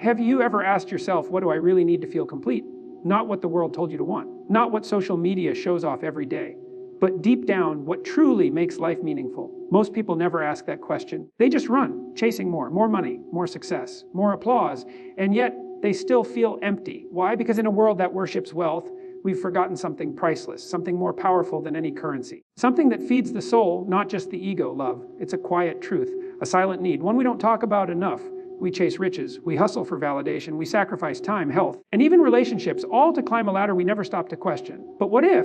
Have you ever asked yourself, what do I really need to feel complete? Not what the world told you to want, not what social media shows off every day, but deep down, what truly makes life meaningful. Most people never ask that question. They just run, chasing more money, more success, more applause, and yet they still feel empty. Why? Because in a world that worships wealth, we've forgotten something priceless, something more powerful than any currency. Something that feeds the soul, not just the ego, love. It's a quiet truth, a silent need, one we don't talk about enough. We chase riches, we hustle for validation, we sacrifice time, health, and even relationships, all to climb a ladder we never stop to question. But what if?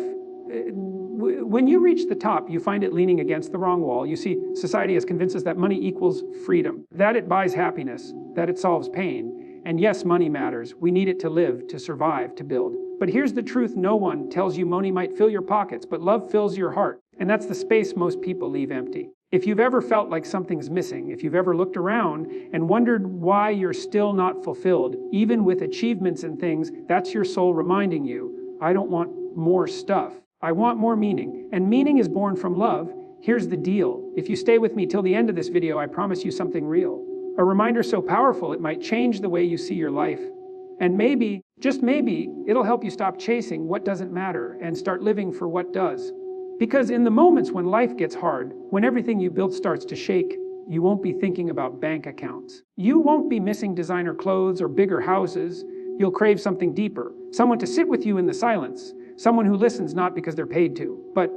When you reach the top, you find it leaning against the wrong wall. You see, society has convinced us that money equals freedom, that it buys happiness, that it solves pain. And yes, money matters. We need it to live, to survive, to build. But here's the truth: no one tells you money might fill your pockets, but love fills your heart. And that's the space most people leave empty. If you've ever felt like something's missing, if you've ever looked around and wondered why you're still not fulfilled, even with achievements and things, that's your soul reminding you, I don't want more stuff. I want more meaning. And meaning is born from love. Here's the deal. If you stay with me till the end of this video, I promise you something real. A reminder so powerful it might change the way you see your life. And maybe, just maybe, it'll help you stop chasing what doesn't matter and start living for what does. Because in the moments when life gets hard, when everything you built starts to shake, you won't be thinking about bank accounts. You won't be missing designer clothes or bigger houses. You'll crave something deeper, someone to sit with you in the silence, someone who listens not because they're paid to, but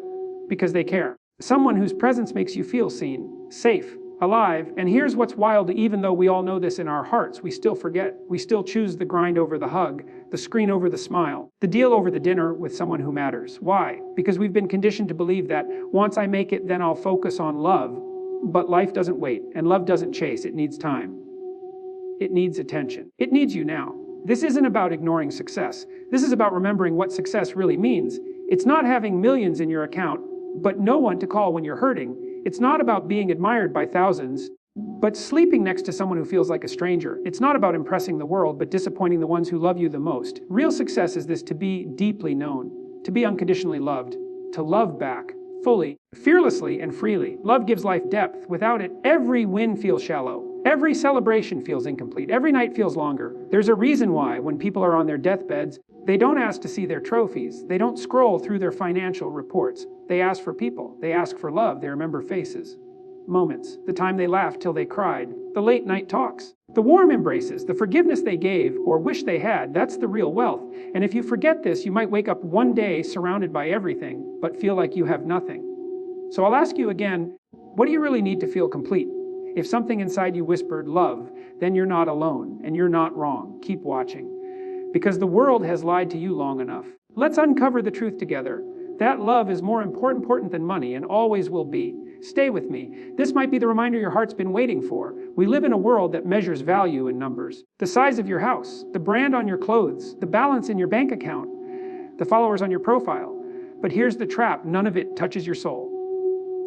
because they care. Someone whose presence makes you feel seen, safe, alive. And here's what's wild: even though we all know this in our hearts, we still forget. We still choose the grind over the hug, the screen over the smile, the deal over the dinner with someone who matters. Why? Because we've been conditioned to believe that once I make it, then I'll focus on love. But life doesn't wait, and love doesn't chase. It needs time. It needs attention. It needs you now. This isn't about ignoring success. This is about remembering what success really means. It's not having millions in your account, but no one to call when you're hurting. It's not about being admired by thousands, but sleeping next to someone who feels like a stranger. It's not about impressing the world, but disappointing the ones who love you the most. Real success is this: to be deeply known, to be unconditionally loved, to love back, fully, fearlessly, and freely. Love gives life depth. Without it, every win feels shallow. Every celebration feels incomplete. Every night feels longer. There's a reason why, when people are on their deathbeds, they don't ask to see their trophies. They don't scroll through their financial reports. They ask for people. They ask for love. They remember faces, moments, the time they laughed till they cried, the late night talks, the warm embraces, the forgiveness they gave or wish they had. That's the real wealth. And if you forget this, you might wake up one day surrounded by everything, but feel like you have nothing. So I'll ask you again, what do you really need to feel complete? If something inside you whispered love, then you're not alone and you're not wrong. Keep watching, because the world has lied to you long enough. Let's uncover the truth together. That love is more important than money and always will be. Stay with me. This might be the reminder your heart's been waiting for. We live in a world that measures value in numbers. The size of your house, the brand on your clothes, the balance in your bank account, the followers on your profile. But here's the trap: none of it touches your soul.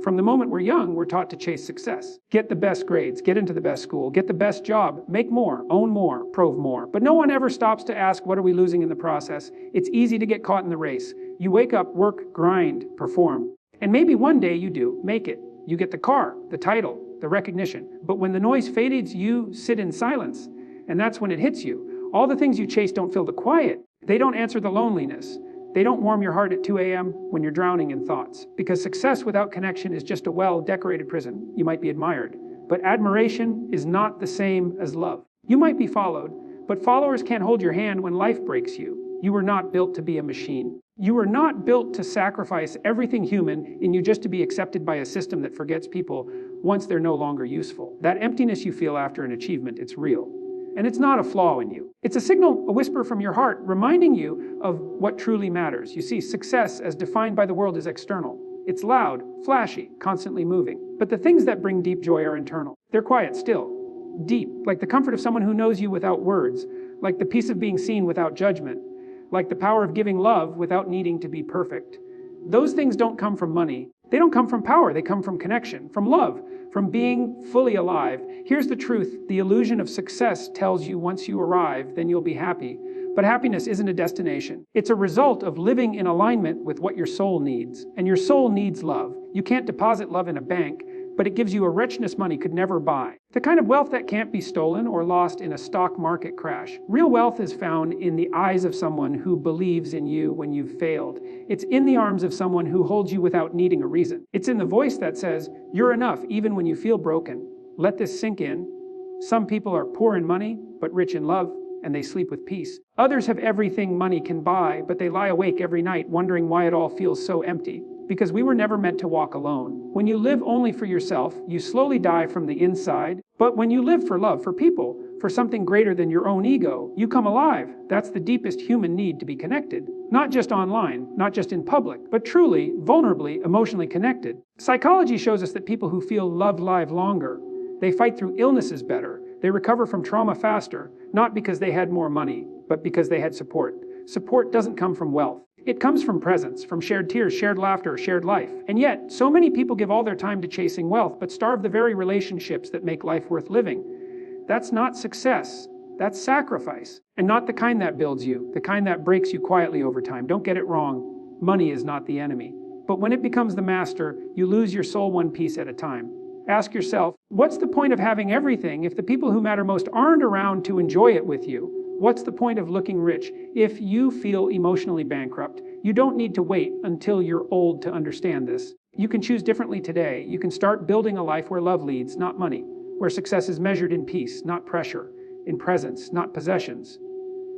From the moment we're young, we're taught to chase success. Get the best grades, get into the best school, get the best job, make more, own more, prove more. But no one ever stops to ask, what are we losing in the process? It's easy to get caught in the race. You wake up, work, grind, perform. And maybe one day you do make it. You get the car, the title, the recognition. But when the noise fades, you sit in silence. And that's when it hits you. All the things you chase don't fill the quiet. They don't answer the loneliness. They don't warm your heart at 2 a.m. when you're drowning in thoughts. Because success without connection is just a well-decorated prison. You might be admired, but admiration is not the same as love. You might be followed, but followers can't hold your hand when life breaks you. You were not built to be a machine. You were not built to sacrifice everything human in you just to be accepted by a system that forgets people once they're no longer useful. That emptiness you feel after an achievement, it's real. And it's not a flaw in you. It's a signal, a whisper from your heart, reminding you of what truly matters. You see, success, as defined by the world, is external. It's loud, flashy, constantly moving. But the things that bring deep joy are internal. They're quiet, still, deep, like the comfort of someone who knows you without words, like the peace of being seen without judgment, like the power of giving love without needing to be perfect. Those things don't come from money. They don't come from power. They come from connection, from love, from being fully alive. Here's the truth. The illusion of success tells you once you arrive, then you'll be happy. But happiness isn't a destination. It's a result of living in alignment with what your soul needs. And your soul needs love. You can't deposit love in a bank. but it gives you a richness money could never buy. The kind of wealth that can't be stolen or lost in a stock market crash. Real wealth is found in the eyes of someone who believes in you when you've failed. It's in the arms of someone who holds you without needing a reason. It's in the voice that says, "You're enough even when you feel broken." Let this sink in. Some people are poor in money, but rich in love, and they sleep with peace. Others have everything money can buy, but they lie awake every night wondering why it all feels so empty. Because we were never meant to walk alone. When you live only for yourself, you slowly die from the inside. But when you live for love, for people, for something greater than your own ego, you come alive. That's the deepest human need, to be connected. Not just online, not just in public, but truly, vulnerably, emotionally connected. Psychology shows us that people who feel loved live longer. They fight through illnesses better. They recover from trauma faster, not because they had more money, but because they had support. Support doesn't come from wealth. It comes from presence, from shared tears, shared laughter, shared life. And yet, so many people give all their time to chasing wealth, but starve the very relationships that make life worth living. That's not success. That's sacrifice. And not the kind that builds you, the kind that breaks you quietly over time. Don't get it wrong. Money is not the enemy. But when it becomes the master, you lose your soul one piece at a time. Ask yourself, what's the point of having everything if the people who matter most aren't around to enjoy it with you? What's the point of looking rich if you feel emotionally bankrupt? You don't need to wait until you're old to understand this. You can choose differently today. You can start building a life where love leads, not money, where success is measured in peace, not pressure, in presence, not possessions.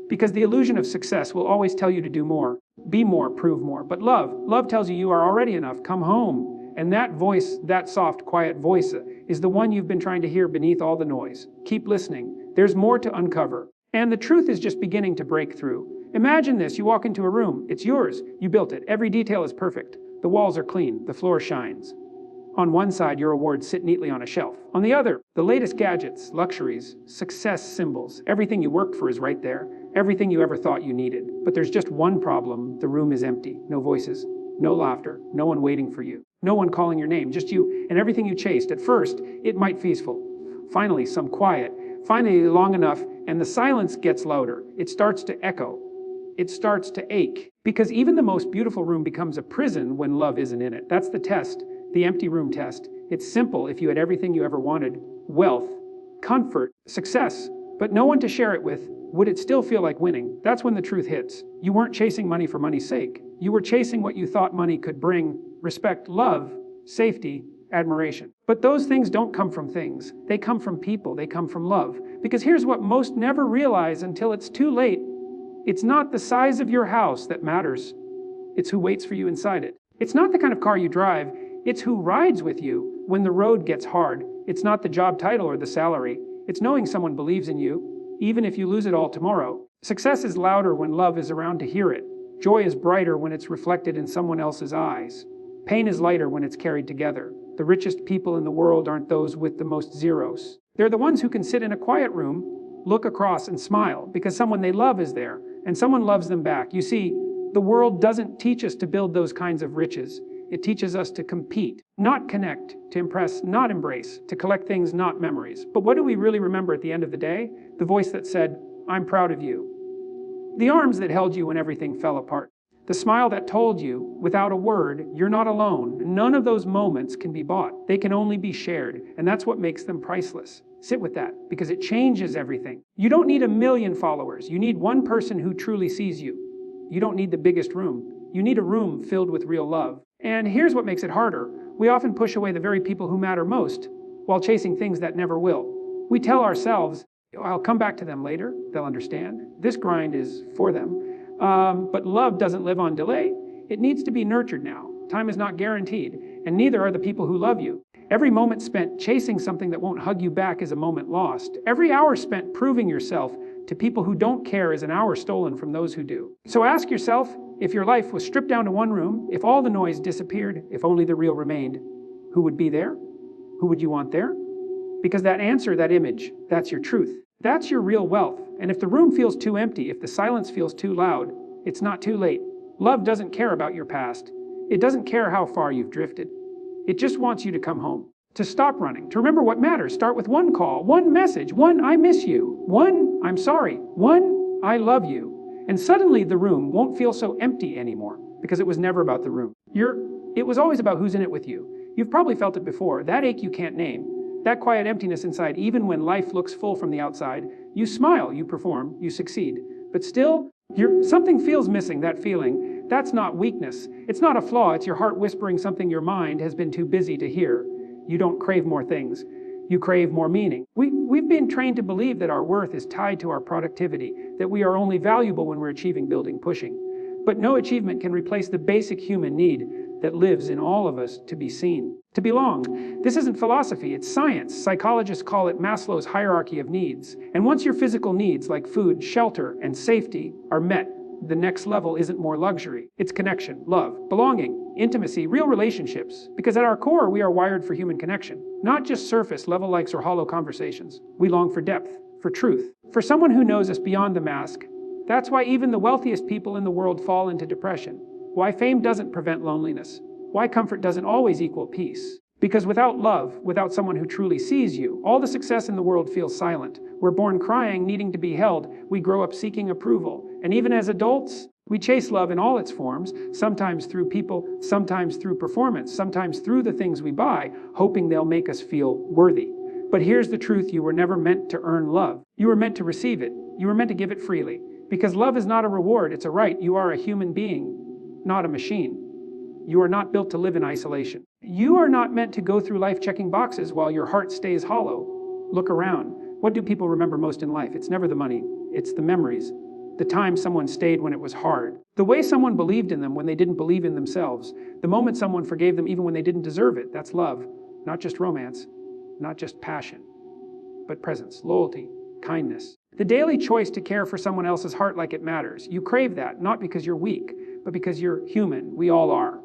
Because the illusion of success will always tell you to do more, be more, prove more. But love tells you are already enough. Come home. And that voice, that soft, quiet voice, is the one you've been trying to hear beneath all the noise. Keep listening. There's more to uncover. And the truth is just beginning to break through. Imagine this, you walk into a room, it's yours, you built it, every detail is perfect. The walls are clean, the floor shines. On one side, your awards sit neatly on a shelf. On the other, the latest gadgets, luxuries, success symbols. Everything you worked for is right there, everything you ever thought you needed. But there's just one problem, the room is empty, no voices, no laughter, no one waiting for you, no one calling your name, just you and everything you chased. At first, it might be peaceful. Finally, some quiet. Finally, long enough, and the silence gets louder. It starts to echo. It starts to ache. Because even the most beautiful room becomes a prison when love isn't in it. That's the test, the empty room test. It's simple if you had everything you ever wanted. Wealth, comfort, success, but no one to share it with. Would it still feel like winning? That's when the truth hits. You weren't chasing money for money's sake. You were chasing what you thought money could bring: respect, love, safety, admiration. But those things don't come from things. They come from people. They come from love. Because here's what most never realize until it's too late. It's not the size of your house that matters. It's who waits for you inside it. It's not the kind of car you drive. It's who rides with you when the road gets hard. It's not the job title or the salary. It's knowing someone believes in you, even if you lose it all tomorrow. Success is louder when love is around to hear it. Joy is brighter when it's reflected in someone else's eyes. Pain is lighter when it's carried together. The richest people in the world aren't those with the most zeros. They're the ones who can sit in a quiet room, look across and smile because someone they love is there and someone loves them back. You see, the world doesn't teach us to build those kinds of riches. It teaches us to compete, not connect, to impress, not embrace, to collect things, not memories. But what do we really remember at the end of the day? The voice that said, "I'm proud of you." The arms that held you when everything fell apart. The smile that told you, without a word, you're not alone. None of those moments can be bought. They can only be shared, and that's what makes them priceless. Sit with that, because it changes everything. You don't need 1,000,000 followers. You need one person who truly sees you. You don't need the biggest room. You need a room filled with real love. And here's what makes it harder. We often push away the very people who matter most, while chasing things that never will. We tell ourselves, I'll come back to them later. They'll understand. This grind is for them. But love doesn't live on delay. It needs to be nurtured now. Time is not guaranteed, and neither are the people who love you. Every moment spent chasing something that won't hug you back is a moment lost. Every hour spent proving yourself to people who don't care is an hour stolen from those who do. So ask yourself, if your life was stripped down to one room, if all the noise disappeared, if only the real remained, who would be there? Who would you want there? Because that answer, that image, that's your truth. That's your real wealth. And if the room feels too empty, if the silence feels too loud, it's not too late. Love doesn't care about your past. It doesn't care how far you've drifted. It just wants you to come home, to stop running, to remember what matters. Start with one call, one message, one "I miss you," one "I'm sorry," one "I love you." And suddenly the room won't feel so empty anymore, because it was never about the room. It was always about who's in it with you. You've probably felt it before, that ache you can't name, that quiet emptiness inside. Even when life looks full from the outside, you smile, you perform, you succeed. But still, something feels missing. That feeling, that's not weakness. It's not a flaw, it's your heart whispering something your mind has been too busy to hear. You don't crave more things. You crave more meaning. We've been trained to believe that our worth is tied to our productivity, that we are only valuable when we're achieving, building, pushing. But no achievement can replace the basic human need that lives in all of us: to be seen, to belong. This isn't philosophy, it's science. Psychologists call it Maslow's hierarchy of needs. And once your physical needs like food, shelter, and safety are met, the next level isn't more luxury. It's connection, love, belonging, intimacy, real relationships. Because at our core, we are wired for human connection, not just surface level likes or hollow conversations. We long for depth, for truth, for someone who knows us beyond the mask. That's why even the wealthiest people in the world fall into depression. Why fame doesn't prevent loneliness. Why comfort doesn't always equal peace. Because without love, without someone who truly sees you, all the success in the world feels silent. We're born crying, needing to be held. We grow up seeking approval. And even as adults, we chase love in all its forms, sometimes through people, sometimes through performance, sometimes through the things we buy, hoping they'll make us feel worthy. But here's the truth: you were never meant to earn love. You were meant to receive it. You were meant to give it freely. Because love is not a reward, it's a right. You are a human being, not a machine. You are not built to live in isolation. You are not meant to go through life checking boxes while your heart stays hollow. Look around. What do people remember most in life? It's never the money, it's the memories. The time someone stayed when it was hard. The way someone believed in them when they didn't believe in themselves. The moment someone forgave them even when they didn't deserve it. That's love. Not just romance, not just passion, but presence, loyalty, kindness. The daily choice to care for someone else's heart like it matters. You crave that, not because you're weak, but because you're human. We all are.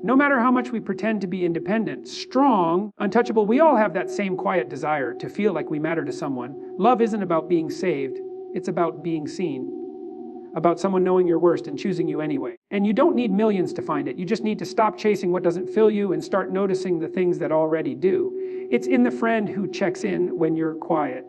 No matter how much we pretend to be independent, strong, untouchable, we all have that same quiet desire to feel like we matter to someone. Love isn't about being saved, it's about being seen. About someone knowing your worst and choosing you anyway. And you don't need millions to find it. You just need to stop chasing what doesn't fill you and start noticing the things that already do. It's in the friend who checks in when you're quiet.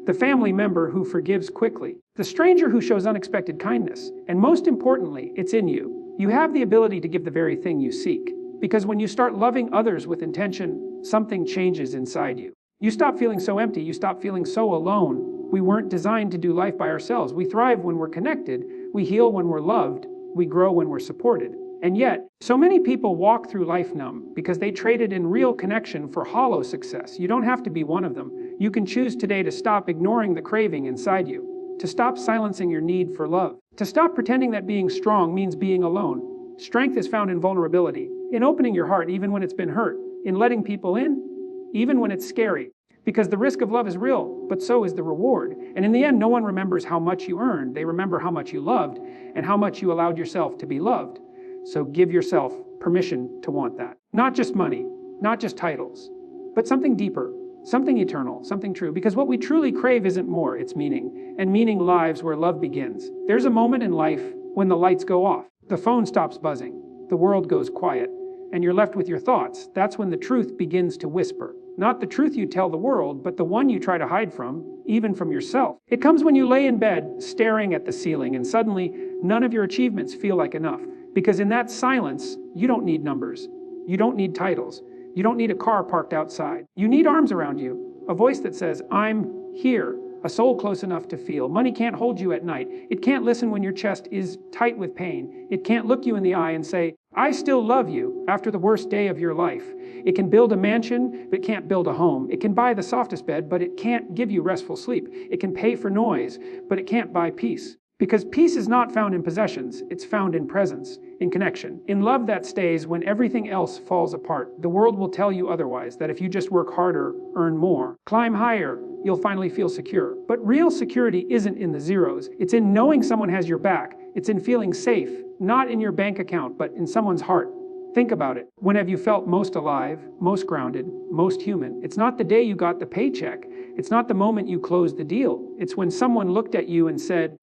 The family member who forgives quickly. The stranger who shows unexpected kindness. And most importantly, it's in you. You have the ability to give the very thing you seek. Because when you start loving others with intention, something changes inside you. You stop feeling so empty. You stop feeling so alone. We weren't designed to do life by ourselves. We thrive when we're connected. We heal when we're loved. We grow when we're supported. And yet, so many people walk through life numb because they traded in real connection for hollow success. You don't have to be one of them. You can choose today to stop ignoring the craving inside you, to stop silencing your need for love, to stop pretending that being strong means being alone. Strength is found in vulnerability, in opening your heart even when it's been hurt, in letting people in, even when it's scary. Because the risk of love is real, but so is the reward. And in the end, no one remembers how much you earned. They remember how much you loved and how much you allowed yourself to be loved. So give yourself permission to want that. Not just money, not just titles, but something deeper, something eternal, something true. Because what we truly crave isn't more, it's meaning. And meaning lives where love begins. There's a moment in life when the lights go off, the phone stops buzzing, the world goes quiet, and you're left with your thoughts. That's when the truth begins to whisper. Not the truth you tell the world, but the one you try to hide from, even from yourself. It comes when you lay in bed, staring at the ceiling, and suddenly none of your achievements feel like enough. Because in that silence, you don't need numbers. You don't need titles. You don't need a car parked outside. You need arms around you, a voice that says, I'm here, a soul close enough to feel. Money can't hold you at night. It can't listen when your chest is tight with pain. It can't look you in the eye and say, I still love you after the worst day of your life. It can build a mansion, but it can't build a home. It can buy the softest bed, but it can't give you restful sleep. It can pay for noise, but it can't buy peace. Because peace is not found in possessions, it's found in presence, in connection, in love that stays when everything else falls apart. The world will tell you otherwise, that if you just work harder, earn more, climb higher, you'll finally feel secure. But real security isn't in the zeros. It's in knowing someone has your back. It's in feeling safe, not in your bank account, but in someone's heart. Think about it. When have you felt most alive, most grounded, most human? It's not the day you got the paycheck. It's not the moment you closed the deal. It's when someone looked at you and said,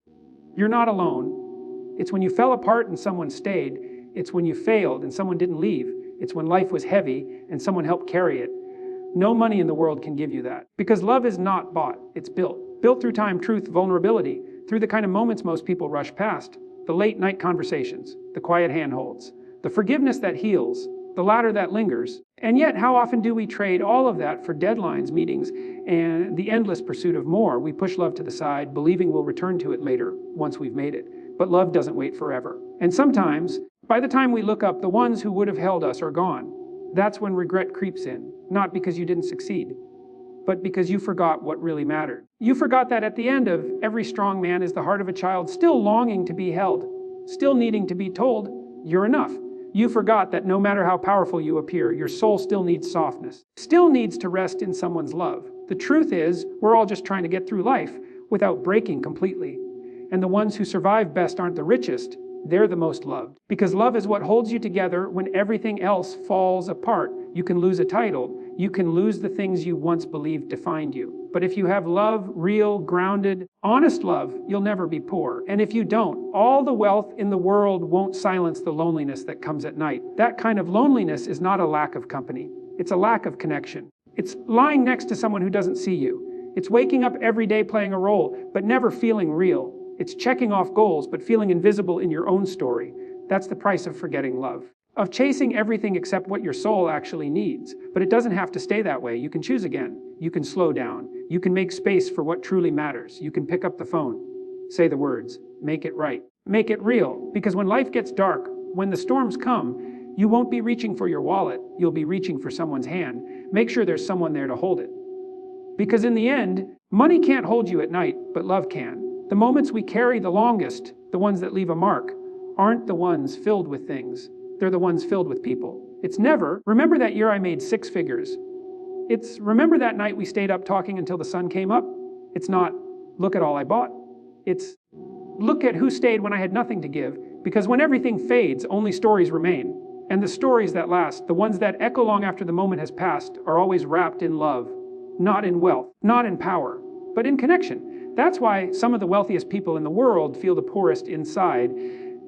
you're not alone. It's when you fell apart and someone stayed. It's when you failed and someone didn't leave. It's when life was heavy and someone helped carry it. No money in the world can give you that. Because love is not bought, it's built. Built through time, truth, vulnerability, through the kind of moments most people rush past. The late night conversations, the quiet handholds, the forgiveness that heals, the laughter that lingers. And yet, how often do we trade all of that for deadlines, meetings, and the endless pursuit of more? We push love to the side, believing we'll return to it later once we've made it. But love doesn't wait forever. And sometimes, by the time we look up, the ones who would have held us are gone. That's when regret creeps in, not because you didn't succeed, but because you forgot what really mattered. You forgot that at the end of every strong man is the heart of a child, still longing to be held, still needing to be told, you're enough. You forgot that no matter how powerful you appear, your soul still needs softness, still needs to rest in someone's love. The truth is, we're all just trying to get through life without breaking completely. And the ones who survive best aren't the richest, they're the most loved. Because love is what holds you together when everything else falls apart. You can lose a title, you can lose the things you once believed defined you. But if you have love, real, grounded, honest love, you'll never be poor. And if you don't, all the wealth in the world won't silence the loneliness that comes at night. That kind of loneliness is not a lack of company. It's a lack of connection. It's lying next to someone who doesn't see you. It's waking up every day playing a role, but never feeling real. It's checking off goals, but feeling invisible in your own story. That's the price of forgetting love. Of chasing everything except what your soul actually needs. But it doesn't have to stay that way. You can choose again. You can slow down. You can make space for what truly matters. You can pick up the phone, say the words, make it right, make it real. Because when life gets dark, when the storms come, you won't be reaching for your wallet. You'll be reaching for someone's hand. Make sure there's someone there to hold it. Because in the end, money can't hold you at night, but love can. The moments we carry the longest, the ones that leave a mark, aren't the ones filled with things. They're the ones filled with people. It's never, remember that year I made 6 figures. It's, remember that night we stayed up talking until the sun came up. It's not, look at all I bought. It's, look at who stayed when I had nothing to give. Because when everything fades, only stories remain. And the stories that last, the ones that echo long after the moment has passed, are always wrapped in love. Not in wealth, not in power, but in connection. That's why some of the wealthiest people in the world feel the poorest inside.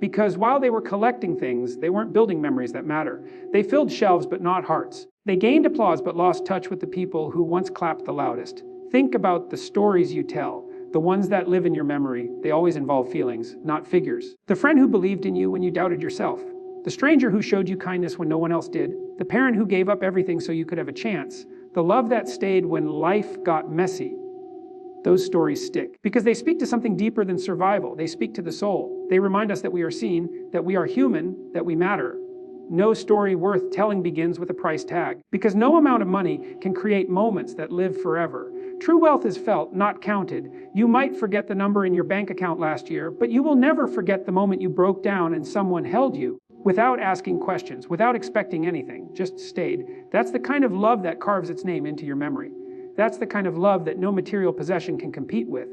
Because while they were collecting things, they weren't building memories that matter. They filled shelves, but not hearts. They gained applause, but lost touch with the people who once clapped the loudest. Think about the stories you tell, the ones that live in your memory. They always involve feelings, not figures. The friend who believed in you when you doubted yourself. The stranger who showed you kindness when no one else did. The parent who gave up everything so you could have a chance. The love that stayed when life got messy. Those stories stick because they speak to something deeper than survival. They speak to the soul. They remind us that we are seen, that we are human, that we matter. No story worth telling begins with a price tag because no amount of money can create moments that live forever. True wealth is felt, not counted. You might forget the number in your bank account last year, but you will never forget the moment you broke down and someone held you without asking questions, without expecting anything, just stayed. That's the kind of love that carves its name into your memory. That's the kind of love that no material possession can compete with.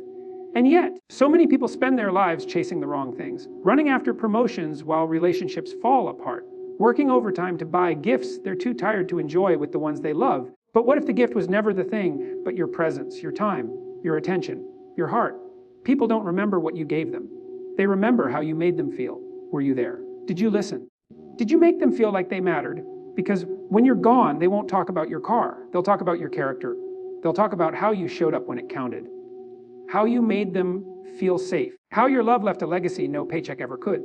And yet, so many people spend their lives chasing the wrong things, running after promotions while relationships fall apart, working overtime to buy gifts they're too tired to enjoy with the ones they love. But what if the gift was never the thing, but your presence, your time, your attention, your heart? People don't remember what you gave them. They remember how you made them feel. Were you there? Did you listen? Did you make them feel like they mattered? Because when you're gone, they won't talk about your car. They'll talk about your character. They'll talk about how you showed up when it counted, how you made them feel safe, how your love left a legacy no paycheck ever could.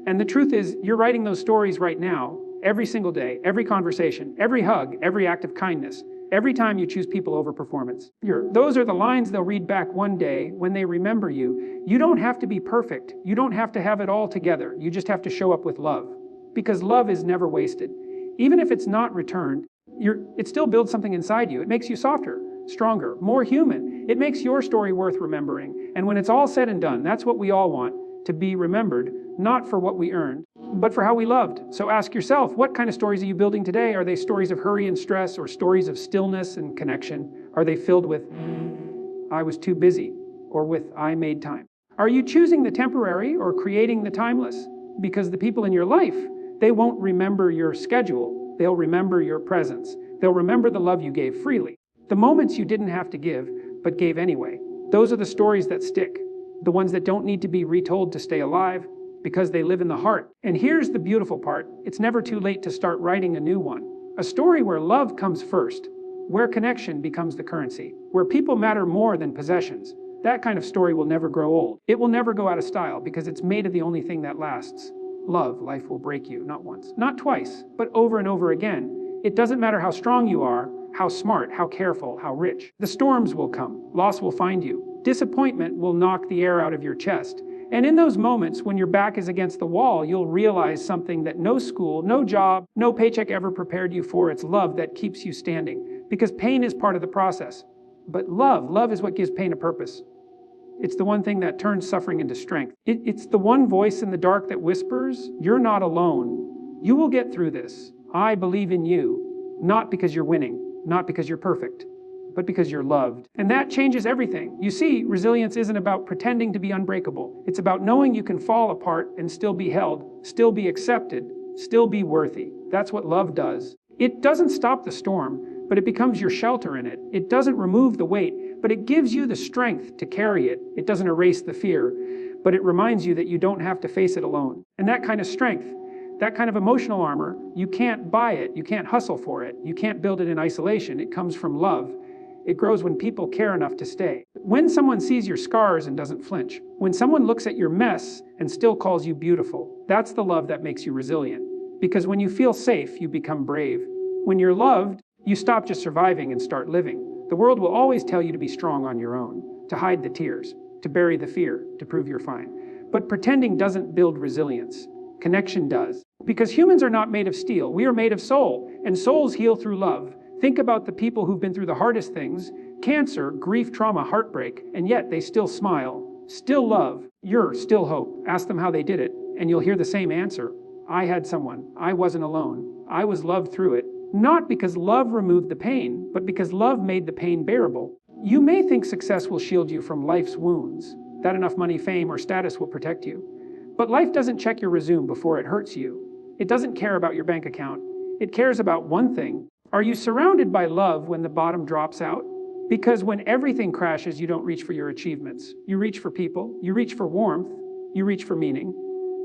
And the truth is, you're writing those stories right now, every single day, every conversation, every hug, every act of kindness, every time you choose people over performance. Those are the lines they'll read back one day when they remember you. You don't have to be perfect. You don't have to have it all together. You just have to show up with love. Because love is never wasted. Even if it's not returned, it still builds something inside you. It makes you softer, stronger, more human. It makes your story worth remembering. And when it's all said and done, that's what we all want, to be remembered, not for what we earned, but for how we loved. So ask yourself, what kind of stories are you building today? Are they stories of hurry and stress, or stories of stillness and connection? Are they filled with, I was too busy, or with, I made time? Are you choosing the temporary or creating the timeless? Because the people in your life, they won't remember your schedule. They'll remember your presence. They'll remember the love you gave freely. The moments you didn't have to give, but gave anyway. Those are the stories that stick. The ones that don't need to be retold to stay alive, because they live in the heart. And here's the beautiful part. It's never too late to start writing a new one. A story where love comes first, where connection becomes the currency, where people matter more than possessions. That kind of story will never grow old. It will never go out of style because it's made of the only thing that lasts. Love. Life will break you, not once, not twice, but over and over again. It doesn't matter how strong you are, how smart, how careful, how rich. The storms will come, loss will find you, disappointment will knock the air out of your chest. And in those moments when your back is against the wall, you'll realize something that no school, no job, no paycheck ever prepared you for. It's love that keeps you standing, because pain is part of the process. But love is what gives pain a purpose. It's the one thing that turns suffering into strength. It's the one voice in the dark that whispers, "You're not alone. You will get through this. I believe in you." Not because you're winning, not because you're perfect, but because you're loved. And that changes everything. You see, resilience isn't about pretending to be unbreakable. It's about knowing you can fall apart and still be held, still be accepted, still be worthy. That's what love does. It doesn't stop the storm, but it becomes your shelter in it. It doesn't remove the weight, but it gives you the strength to carry it. It doesn't erase the fear, but it reminds you that you don't have to face it alone. And that kind of strength, that kind of emotional armor, you can't buy it. You can't hustle for it. You can't build it in isolation. It comes from love. It grows when people care enough to stay. When someone sees your scars and doesn't flinch. When someone looks at your mess and still calls you beautiful. That's the love that makes you resilient. Because when you feel safe, you become brave. When you're loved, you stop just surviving and start living. The world will always tell you to be strong on your own, to hide the tears, to bury the fear, to prove you're fine. But pretending doesn't build resilience. Connection does. Because humans are not made of steel. We are made of soul, and souls heal through love. Think about the people who've been through the hardest things, cancer, grief, trauma, heartbreak, and yet they still smile, still love. You're still hope. Ask them how they did it, and you'll hear the same answer. I had someone. I wasn't alone. I was loved through it. Not because love removed the pain, but because love made the pain bearable. You may think success will shield you from life's wounds, that enough money, fame, or status will protect you. But life doesn't check your resume before it hurts you. It doesn't care about your bank account. It cares about one thing. Are you surrounded by love when the bottom drops out? Because when everything crashes, you don't reach for your achievements. You reach for people, you reach for warmth, you reach for meaning.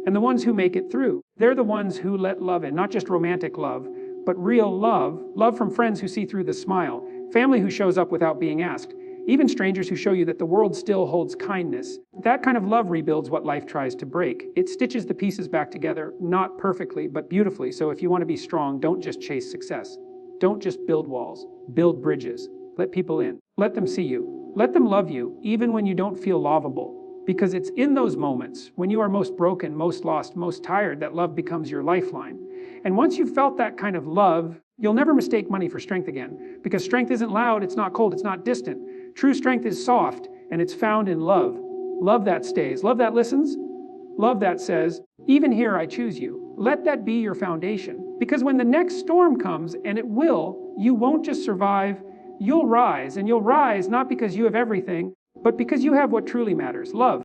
And the ones who make it through, they're the ones who let love in, not just romantic love, but real love. Love from friends who see through the smile, family who shows up without being asked, even strangers who show you that the world still holds kindness. That kind of love rebuilds what life tries to break. It stitches the pieces back together, not perfectly, but beautifully. So if you want to be strong, don't just chase success. Don't just build walls, build bridges. Let people in. Let them see you. Let them love you, even when you don't feel lovable. Because it's in those moments, when you are most broken, most lost, most tired, that love becomes your lifeline. And once you've felt that kind of love, you'll never mistake money for strength again. Because strength isn't loud, it's not cold, it's not distant. True strength is soft, and it's found in love. Love that stays, love that listens, love that says, even here I choose you. Let that be your foundation. Because when the next storm comes, and it will, you won't just survive, you'll rise. And you'll rise not because you have everything, but because you have what truly matters, love.